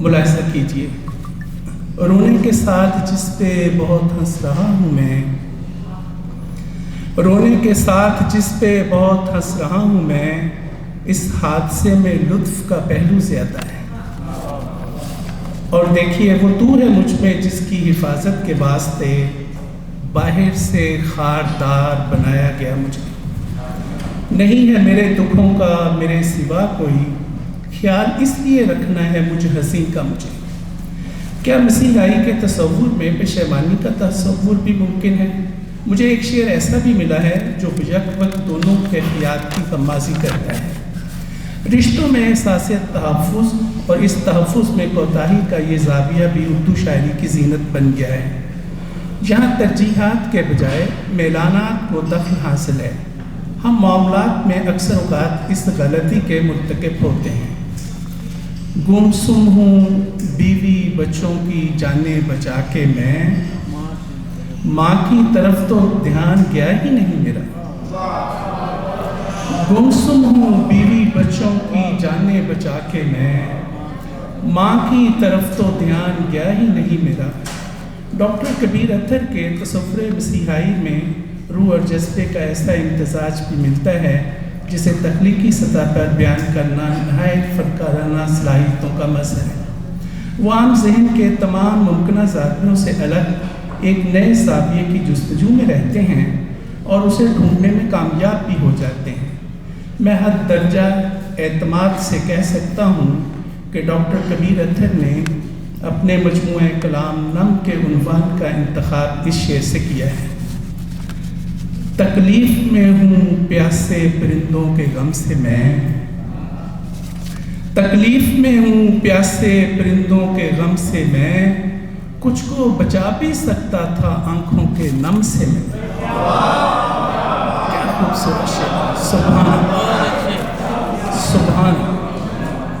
ملاحظہ کیجیے، رونے کے ساتھ جس پہ بہت ہنس رہا ہوں میں، رونے کے ساتھ جس پہ بہت ہنس رہا ہوں میں، اس حادثے میں لطف کا پہلو زیادہ ہے۔ اور دیکھیے وہ تو ہے مجھ میں جس کی حفاظت کے واسطے باہر سے خاردار بنایا گیا مجھے، نہیں ہے میرے دکھوں کا میرے سوا کوئی، خیال اس لیے رکھنا ہے مجھ حزین کا مجھے۔ کیا مسیحائی کے تصور میں پشیمانی کا تصور بھی ممکن ہے؟ مجھے ایک شعر ایسا بھی ملا ہے جو یک وقت دونوں کیفیات کی غمازی کرتا ہے۔ رشتوں میں احساس تحفظ اور اس تحفظ میں کوتاہی کا یہ زاویہ بھی اردو شاعری کی زینت بن گیا ہے۔ یہاں ترجیحات کے بجائے میلانات کو دخل حاصل ہے۔ ہم معاملات میں اکثر اوقات اس غلطی کے مرتکب ہوتے ہیں۔ گمسم ہوں بیوی بچوں کی جانیں بچا کے میں، ماں کی طرف تو دھیان گیا ہی نہیں میرا۔ گمسم ہوں بیوی بچوں کی جانیں بچا کے میں، ماں کی طرف تو دھیان گیا ہی نہیں میرا۔ ڈاکٹر کبیر اتھر کے تصور مسیحائی میں روح اور جذبے کا ایسا امتزاج بھی ملتا ہے جسے تخلیقی سطح پر بیان کرنا نہایت فنکارانہ صلاحیتوں کا مظہر ہے۔ وہ عام ذہن کے تمام ممکنہ زاویوں سے الگ ایک نئے زاویے کی جستجو میں رہتے ہیں اور اسے ڈھونڈنے میں کامیاب بھی ہو جاتے ہیں۔ میں حد درجہ اعتماد سے کہہ سکتا ہوں کہ ڈاکٹر کبیر اتھر نے اپنے مجموعہ کلام نم کے عنوان کا انتخاب اس شعر سے کیا ہے۔ تکلیف میں ہوں پیاسے پرندوں کے غم سے میں، تکلیف میں ہوں پیاسے پرندوں کے غم سے میں، کچھ کو بچا بھی سکتا تھا آنکھوں کے نم سے میں۔ کیا خوبصورت شعر، سبحان سبحان۔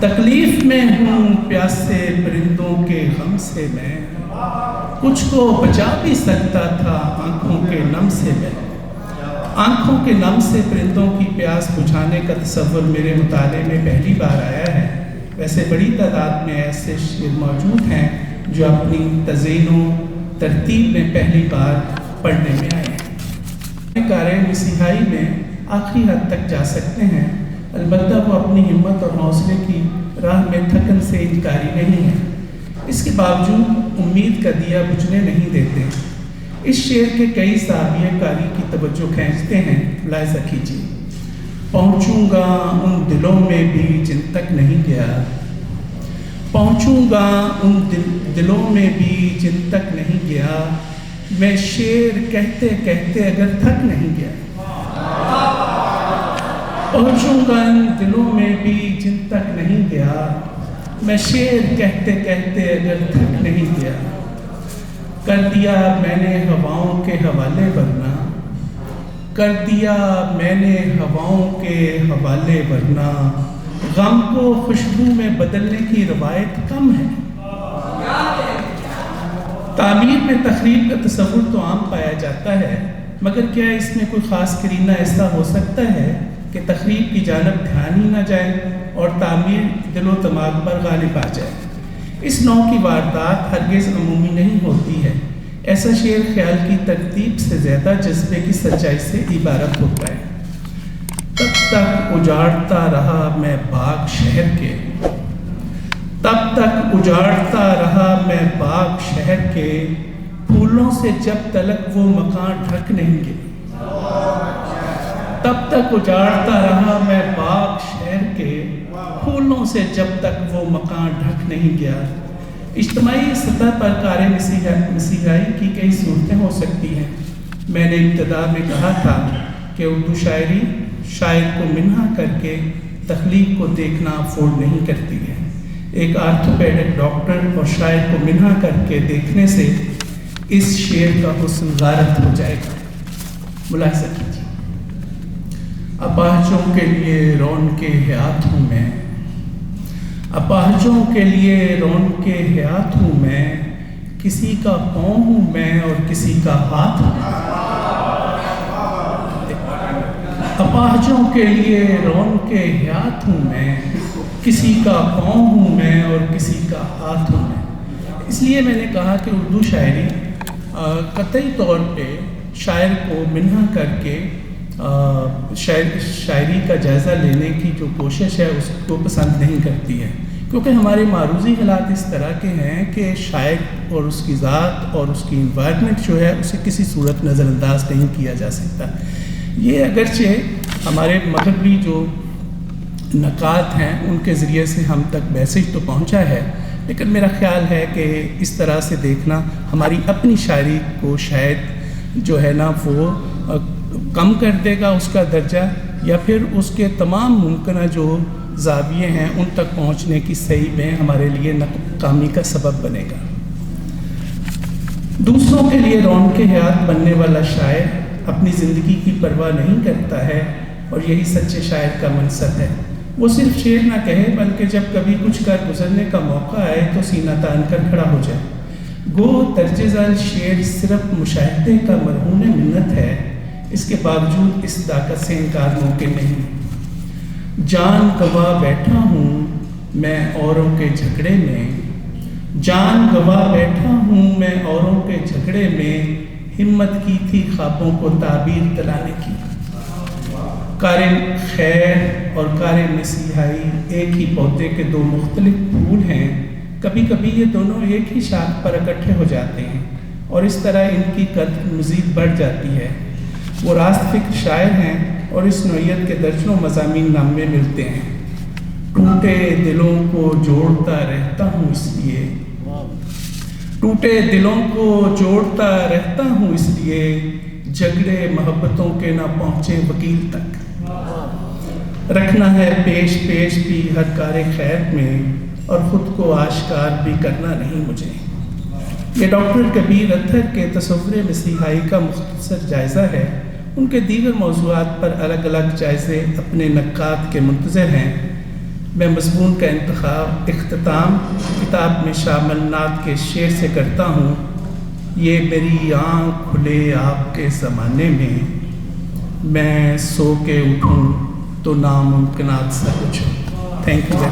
تکلیف میں ہوں پیاسے پرندوں کے غم سے میں، کچھ کو بچا بھی سکتا تھا آنکھوں کے نم سے میں۔ آنکھوں کے نم سے پرندوں کی پیاس بجھانے کا تصور میرے مطالعے میں پہلی بار آیا ہے۔ ویسے بڑی تعداد میں ایسے شعر موجود ہیں جو اپنی تزئین و ترتیب میں پہلی بار پڑھنے میں آئے ہیں۔ کارے مسیحائی میں آخری حد تک جا سکتے ہیں، البتہ وہ اپنی ہمت اور حوصلے کی راہ میں تھکن سے انکاری نہیں ہے۔ اس کے باوجود امید کا دیا بجھنے نہیں دیتے۔ اس شعر کے کئی زاویے کاری کی توجہ کھینچتے ہیں، ملاحظہ کیجیے۔ پہنچوں گا ان دلوں میں بھی جن تک نہیں گیا، پہنچوں گا ان دلوں میں بھی جن تک نہیں گیا، میں شعر کہتے کہتے اگر تھک نہیں گیا۔ پہنچوں گا ان دلوں میں بھی جن تک نہیں گیا، میں شعر کہتے کہتے اگر تھک نہیں گیا۔ کر دیا میں نے ہواؤں کے حوالے ورنہ، کر دیا میں نے ہواؤں کے حوالے ورنہ، غم کو خوشبو میں بدلنے کی روایت کم ہے۔ تعمیر میں تخریب کا تصور تو عام پایا جاتا ہے، مگر کیا اس میں کوئی خاص کرینہ ایسا ہو سکتا ہے کہ تخریب کی جانب دھیان ہی نہ جائے اور تعمیر دل و دماغ پر غالب آ جائے؟ اس نوع کی واردات ہرگز عمومی نہیں ہوتی ہے۔ ایسا شعر خیال کی ترتیب سے زیادہ جذبے کی سچائی سے عبارت ہوتا ہے۔ تب تک اجاڑتا رہا میں باغ شہر کے، تب تک اجاڑتا رہا میں باغ شہر کے، پھولوں سے جب تلک وہ مکان ڈھک نہیں گئے۔ تب تک اجاڑتا رہا میں باغ شہر کے، پھولوں سے جب تک وہ مکان ڈھک نہیں گیا۔ اجتماعی سطح پر کار مسیحائی کی کئی صورتیں ہو سکتی ہیں۔ میں نے ابتدا میں کہا تھا کہ اردو شاعری شاعر کو منحا کر کے تخلیق کو دیکھنا افورڈ نہیں کرتی ہے۔ ایک آرتھوپیڈک ڈاکٹر اور شاعر کو منحا کر کے دیکھنے سے اس شعر کا حسن غارت ہو جائے گا۔ ملاحظہ کیجیے۔ اپاہجوں کے لیے رون کے حیات ہوں میں، اپاہجوں کے لیے رون کے حیات ہوں میں، کسی کا پاؤں ہوں میں اور کسی کا ہاتھ ہوں۔ اپاہجوں کے لیے رون کے حیات ہوں میں، کسی کا پاؤں ہوں میں اور کسی کا ہاتھ ہوں میں۔ اس لیے میں نے کہا کہ اردو شاعری قطعی طور پہ شاعر کو منحا کر کے شاعری کا جائزہ لینے کی جو کوشش ہے اس کو پسند نہیں کرتی ہے، کیونکہ ہمارے معروضی حالات اس طرح کے ہیں کہ شاعر اور اس کی ذات اور اس کی انوائرمنٹ جو ہے اسے کسی صورت نظر انداز نہیں کیا جا سکتا۔ یہ اگرچہ ہمارے مغربی جو نکات ہیں ان کے ذریعے سے ہم تک میسج تو پہنچا ہے، لیکن میرا خیال ہے کہ اس طرح سے دیکھنا ہماری اپنی شاعری کو شاید جو ہے نا وہ کم کر دے گا اس کا درجہ، یا پھر اس کے تمام ممکنہ جو زاویے ہیں ان تک پہنچنے کی صحیح میں ہمارے لیے ناکامی کا سبب بنے گا۔ دوسروں کے لیے رونق حیات بننے والا شاعر اپنی زندگی کی پرواہ نہیں کرتا ہے، اور یہی سچے شاعر کا منصب ہے۔ وہ صرف شعر نہ کہے بلکہ جب کبھی کچھ کر گزرنے کا موقع آئے تو سینہ تان کر کھڑا ہو جائے۔ گو درج ذیل شعر صرف مشاہدے کا مرہون منت ہے، اس کے باوجود اس طاقت سے انکار ممکن نہیں۔ جان گوا بیٹھا ہوں میں اوروں کے جھگڑے میں، جان گوا بیٹھا ہوں میں اوروں کے جھگڑے میں، ہمت کی تھی خوابوں کو تعبیر دلانے کی۔ کار خیر اور کار مسیحائی ایک ہی پودے کے دو مختلف پھول ہیں، کبھی کبھی یہ دونوں ایک ہی شاخ پر اکٹھے ہو جاتے ہیں اور اس طرح ان کی قدر مزید بڑھ جاتی ہے۔ وہ راست فکر شاعر ہیں اور اس نوعیت کے درجنوں مضامین نام میں ملتے ہیں۔ ٹوٹے دلوں کو جوڑتا رہتا ہوں اس لیے، ٹوٹے دلوں کو جوڑتا رہتا ہوں اس لیے، جھگڑے محبتوں کے نہ پہنچے وکیل تک۔ رکھنا ہے پیش پیش بھی ہر کار خیر میں، اور خود کو آشکار بھی کرنا نہیں مجھے۔ یہ ڈاکٹر کبیر اطہر کے تصور مسیحائی کا مختصر جائزہ ہے۔ ان کے دیگر موضوعات پر الگ الگ جائزے اپنے نکات کے منتظر ہیں۔ میں مضمون کا انتخاب اختتام کتاب میں شامل نعت کے شعر سے کرتا ہوں۔ یہ میری آنکھ کھلے آپ کے زمانے میں سو کے اٹھوں تو ناممکنات سا کچھ ہو۔ Thank you.